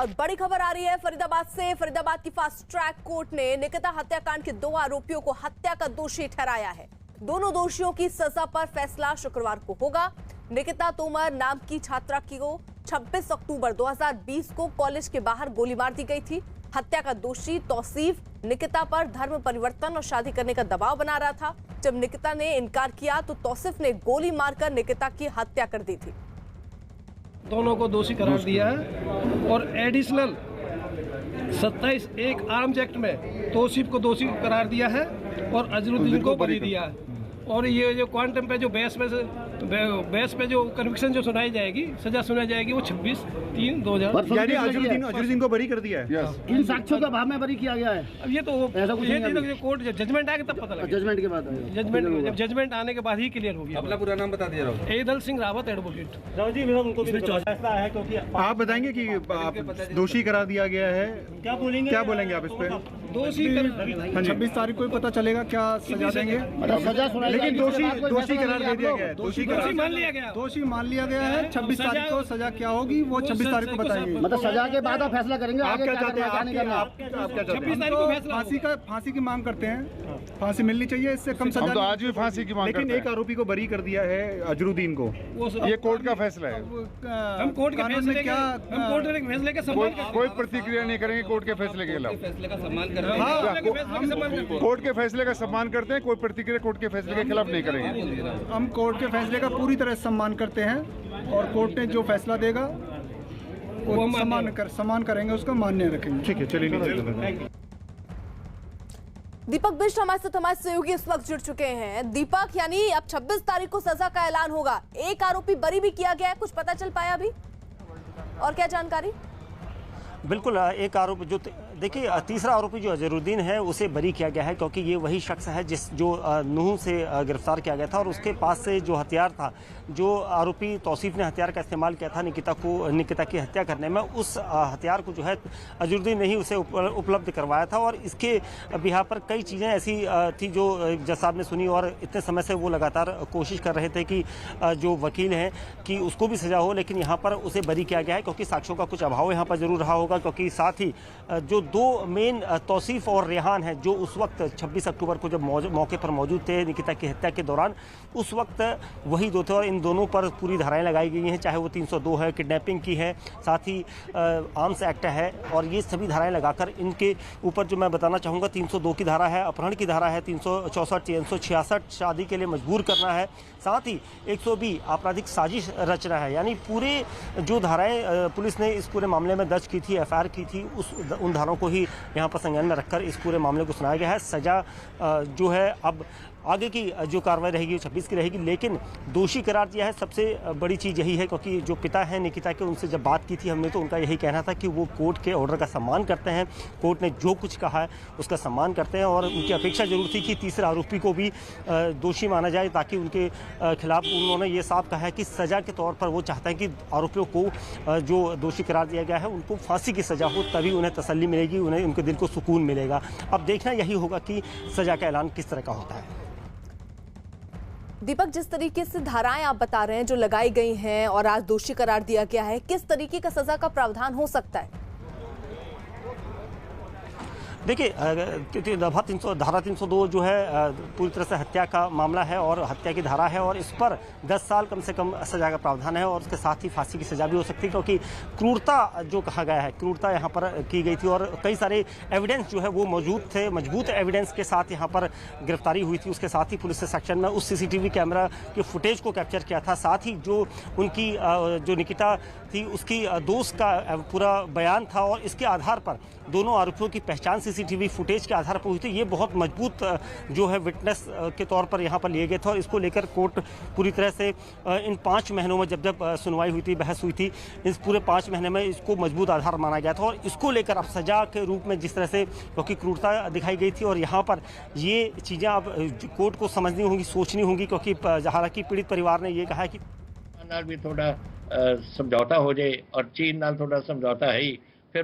और बड़ी खबर आ रही है फरीदाबाद से। फरीदाबाद की फास्ट ट्रैक कोर्ट ने निकिता हत्याकांड के 2 आरोपियों को हत्या का दोषी ठहराया है। दोनों दोषियों की सजा पर फैसला शुक्रवार को होगा। निकिता तोमर नाम की छात्रा को 26 अक्टूबर 2020 को कॉलेज के बाहर गोली मार दी गई थी। हत्या का दोषी तौसीफ निकिता पर धर्म परिवर्तन और शादी करने का दबाव बना रहा था। जब निकिता ने इनकार किया तो तौसीफ ने गोली मारकर निकिता की हत्या कर दी थी। दोनों को दोषी करार दिया है और एडिशनल 27(1) आर्म्स एक्ट में तौसीफ को दोषी करार दिया है और अजरुद्दीन को बरी दिया है। और ये जो क्वांटम पे जो बेस पे जो कन्विक्शन जो सुनाई जाएगी, सजा सुनाई जाएगी, वो 26/3/2000 यानी अजरुद्दीन को बरी कर दिया है। इन साक्ष्यों का अभाव में बरी किया गया है। अब ये तो कोर्ट जजमेंट आएगा तब पता लगेगा। जजमेंट के बाद जब जजमेंट आने के बाद ही क्लियर होगी। अपना पूरा नाम बता दिया राहुल। एदल सिंह रावत एडवोकेट। आप बताएंगे कि दोषी करार दिया गया है, क्या बोलेंगे आप इस पे? दोषी 26 तारीख को पता चलेगा क्या सजा देंगे, लेकिन दोषी करार दे दिया गया है। दोषी मान लिया गया, दोषी मान लिया गया है। 26 तारीख को सजा क्या होगी वो 26 तारीख को बताएंगे। मतलब सजा के बाद आप फैसला करेंगे। आप क्या चाहते हैं? आप क्या चाहते हैं? फांसी की मांग करते हैं। फांसी मिलनी चाहिए, इससे कम सजा। तो आज भी फांसी की मांग करते हैं। लेकिन एक आरोपी को बरी कर दिया है, अजरुद्दीन को। ये कोर्ट का फैसला है। हम कोर्ट के फैसले का सम्मान करते हैं। कोई प्रतिक्रिया नहीं करेंगे कोर्ट के फैसले के खिलाफ। फैसले का सम्मान करते हैं। कोर्ट के फैसले का सम्मान करते हैं, कोई प्रतिक्रिया कोर्ट के फैसले के खिलाफ नहीं करेंगे। हम कोर्ट के फैसले का पूरी तरह सम्मान करते हैं और कोर्ट ने जो फैसला देगा वो सम्मान करेंगे, उसका मान्य रखेंगे। ठीक है, चलिए। दीपक बिष्ट हमारे साथ हमारे सहयोगी इस वक्त जुड़ चुके हैं। दीपक, यानी अब 26 तारीख को सजा का ऐलान होगा। एक आरोपी बरी भी किया गया है, कुछ पता चल पाया अभी और क्या जानकारी? बिल्कुल, एक आरोपी जो देखिए तीसरा आरोपी जो अजरुद्दीन है उसे बरी किया गया है, क्योंकि ये वही शख्स है जो नूह से गिरफ्तार किया गया था और उसके पास से जो हथियार था, जो आरोपी तौसीफ ने हथियार का इस्तेमाल किया था निकिता की हत्या करने में, उस हथियार को जो है अजरुद्दीन ने ही उसे उपलब्ध करवाया था। और इसके बिहार पर कई चीज़ें ऐसी थी जो जज साहब ने सुनी और इतने समय से वो लगातार कोशिश कर रहे थे कि जो वकील हैं कि उसको भी सजा हो, लेकिन यहाँ पर उसे बरी किया गया है क्योंकि साक्ष्यों का कुछ अभाव यहाँ पर जरूर रहा होगा। क्योंकि साथ ही जो 2 मेन तौसीफ और रेहान हैं जो उस वक्त 26 अक्टूबर को जब मौके पर मौजूद थे निकिता की हत्या के दौरान, उस वक्त वही 2 थे और इन दोनों पर पूरी धाराएं लगाई गई हैं, चाहे वो 302 है, किडनैपिंग की है, साथ ही आर्म्स एक्ट है। और ये सभी धाराएं लगाकर इनके ऊपर जो मैं बताना चाहूँगा 302 की धारा है, अपहरण की धारा है, 364, 366 शादी के लिए मजबूर करना है, साथ ही 120 आपराधिक साजिश रचना है। यानी पूरे जो धाराएं पुलिस ने इस पूरे मामले में दर्ज की थी, FIR की थी, उन धाराओं को ही यहाँ पर संज्ञान में रखकर इस पूरे मामले को सुनाया गया है। सजा जो है अब आगे की जो कार्रवाई रहेगी 26 की रहेगी, लेकिन दोषी करार दिया है। सबसे बड़ी चीज़ यही है क्योंकि जो पिता हैं निकिता के, उनसे जब बात की थी हमने तो उनका यही कहना था कि वो कोर्ट के ऑर्डर का सम्मान करते हैं, कोर्ट ने जो कुछ कहा है उसका सम्मान करते हैं और उनकी अपेक्षा जरूर थी कि तीसरे आरोपी को भी दोषी माना जाए, ताकि उनके खिलाफ उन्होंने ये साफ कहा है कि सज़ा के तौर पर वो चाहते हैं कि आरोपियों को जो दोषी करार दिया गया है उनको फांसी की सज़ा हो, तभी उन्हें तसल्ली मिलेगी, उन्हें उनके दिल को सुकून मिलेगा। अब देखना यही होगा कि सज़ा का ऐलान किस तरह का होता है। दीपक, जिस तरीके से धाराएं आप बता रहे हैं जो लगाई गई हैं और आज दोषी करार दिया गया है, किस तरीके का सजा का प्रावधान हो सकता है? देखिए धारा 302 जो है पूरी तरह से हत्या का मामला है और हत्या की धारा है और इस पर 10 साल कम से कम सजा का प्रावधान है और उसके साथ ही फांसी की सजा भी हो सकती है, क्योंकि क्रूरता जो कहा गया है, क्रूरता यहाँ पर की गई थी और कई सारे एविडेंस जो है वो मौजूद थे, मजबूत एविडेंस के साथ यहाँ पर गिरफ्तारी हुई थी। उसके साथ ही पुलिस ने सेक्शन में उस CCTV कैमरा के फुटेज को कैप्चर किया था, साथ ही जो उनकी जो निकिता थी उसकी दोस्त का पूरा बयान था और इसके आधार पर दोनों आरोपियों की पहचान CCTV फुटेज के आधार पर हुई थी। ये बहुत मजबूत जो है विटनेस के तौर पर यहाँ पर लिए गए थे और इसको लेकर कोर्ट पूरी तरह से इन 5 महीनों में जब सुनवाई हुई थी, बहस हुई थी, इस पूरे 5 महीने में इसको मजबूत आधार माना गया था और इसको लेकर अब सजा के रूप में जिस तरह से क्योंकि क्रूरता दिखाई गई थी और यहाँ पर ये चीज़ें अब कोर्ट को समझनी होंगी, सोचनी होंगी, क्योंकि हालांकि पीड़ित परिवार ने ये कहा है कि भी थोड़ा समझौता हो जाए और चीन नाल थोड़ा समझौता है ही फिर